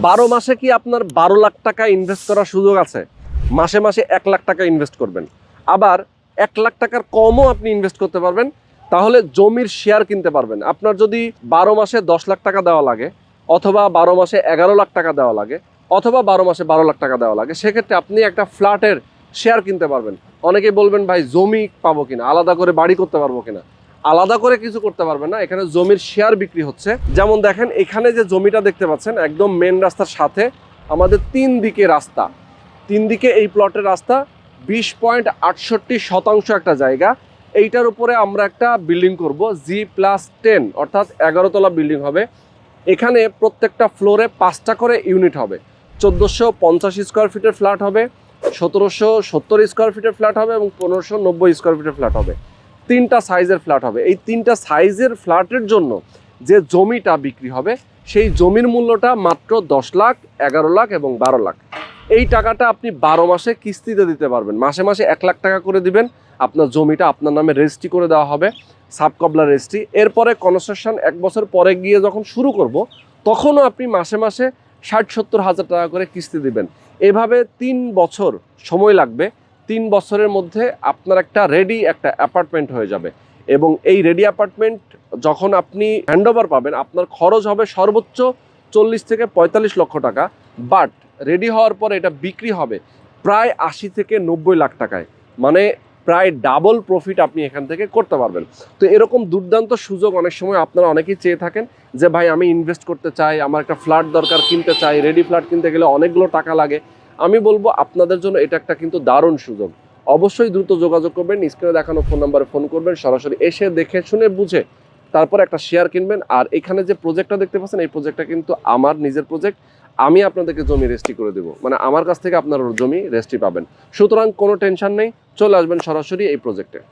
12 মাসে কি আপনার 12 লাখ টাকা ইনভেস্ট করার সুযোগ আছে? মাসে মাসে 1 লাখ টাকা ইনভেস্ট করবেন, আবার 1 লাখ টাকার কমও আপনি ইনভেস্ট করতে পারবেন, তাহলে জমির শেয়ার কিনতে পারবেন। আপনার যদি 12 মাসে 10 লাখ টাকা দেওয়া লাগে, অথবা 12 মাসে 11 লাখ টাকা দেওয়া লাগে, অথবা 12 মাসে 12 লাখ টাকা দেওয়া লাগে, সেক্ষেত্রে আপনি একটা ফ্ল্যাটের শেয়ার কিনতে পারবেন। অনেকেই বলবেন ভাই জমি পাবো কিনা, আলাদা করে বাড়ি করতে পারবো কিনা। আলাদা করে কিছু করতে পারবেন না, এখানে জমির শেয়ার বিক্রি হচ্ছে। যেমন দেখেন এখানে যে জমিটা দেখতে পাচ্ছেন একদম মেন রাস্তার সাথে আমাদের 3 দিকে রাস্তা, 3 দিকে এই প্লটের রাস্তা, 20.68% একটা জায়গা। এইটার উপরে আমরা একটা বিল্ডিং করব, G+10 অর্থাৎ 11 তলা বিল্ডিং হবে। এখানে প্রত্যেকটা ফ্লোরে 5টা করে ইউনিট হবে। 1450 স্কোয়ার ফিটের ফ্ল্যাট হবে, 1770 স্কোয়ার ফিটের ফ্ল্যাট হবে এবং 1590 স্কোয়ার ফিটের ফ্ল্যাট হবে। 3টা সাইজের ফ্ল্যাট হবে। এই 3টা সাইজের ফ্ল্যাটের জন্য যে জমিটা বিক্রি হবে, সেই জমির মূল্যটা মাত্র 10 লাখ, 11 লাখ এবং 12 লাখ। এই টাকাটা আপনি 12 মাসে কিস্তিতে দিতে পারবেন। মাসে মাসে 1 লাখ টাকা করে দিবেন, আপনার জমিটা আপনার নামে রেজিস্ট্রি করে দেওয়া হবে, সাবকবলা রেজিস্ট্রি। এরপরে কনস্ট্রাকশন 1 বছর পরে গিয়ে যখন শুরু করব, তখনও আপনি মাসে মাসে 60-70 হাজার টাকা করে কিস্তি দিবেন। এভাবে 3 বছর সময় লাগবে। 3 বছরের মধ্যে আপনার একটা রেডি একটা অ্যাপার্টমেন্ট হয়ে যাবে। এবং এই রেডি অ্যাপার্টমেন্ট যখন আপনি হ্যান্ডওভার পাবেন, আপনার খরচ হবে সর্বোচ্চ 40 থেকে 45 লক্ষ টাকা। বাট রেডি হওয়ার পরে এটা বিক্রি হবে প্রায় 80 থেকে 90 লাখ টাকায়, মানে প্রায় ডাবল প্রফিট আপনি এখান থেকে করতে পারবেন। তো এরকম দুর্দান্ত সুযোগ অনেক সময় আপনারা অনেকেই চেয়ে থাকেন যে ভাই আমি ইনভেস্ট করতে চাই, আমার একটা ফ্ল্যাট দরকার, কিনতে চাই। রেডি ফ্ল্যাট কিনতে গেলে অনেকগুলো টাকা লাগে। আমি বলবো আপনাদের জন্য এটা একটা কিন্তু দারুণ সুযোগ। অবশ্যই দ্রুত যোগাযোগ করবেন, স্ক্রিনে দেখানো ফোন নাম্বারে ফোন করবেন, সরাসরি এসে দেখে শুনে বুঝে তারপর একটা শেয়ার কিনবেন। আর এখানে যে প্রজেক্টটা দেখতে পাচ্ছেন, এই প্রজেক্টটা কিন্তু আমার নিজের প্রজেক্ট। আমি আপনাদেরকে জমি রেজিস্ট্রি করে দেবো, মানে আমার কাছ থেকে আপনারা জমি রেজিস্ট্রি পাবেন। সুতরাং কোনো টেনশন নেই, চলে আসবেন সরাসরি এই প্রজেক্টে।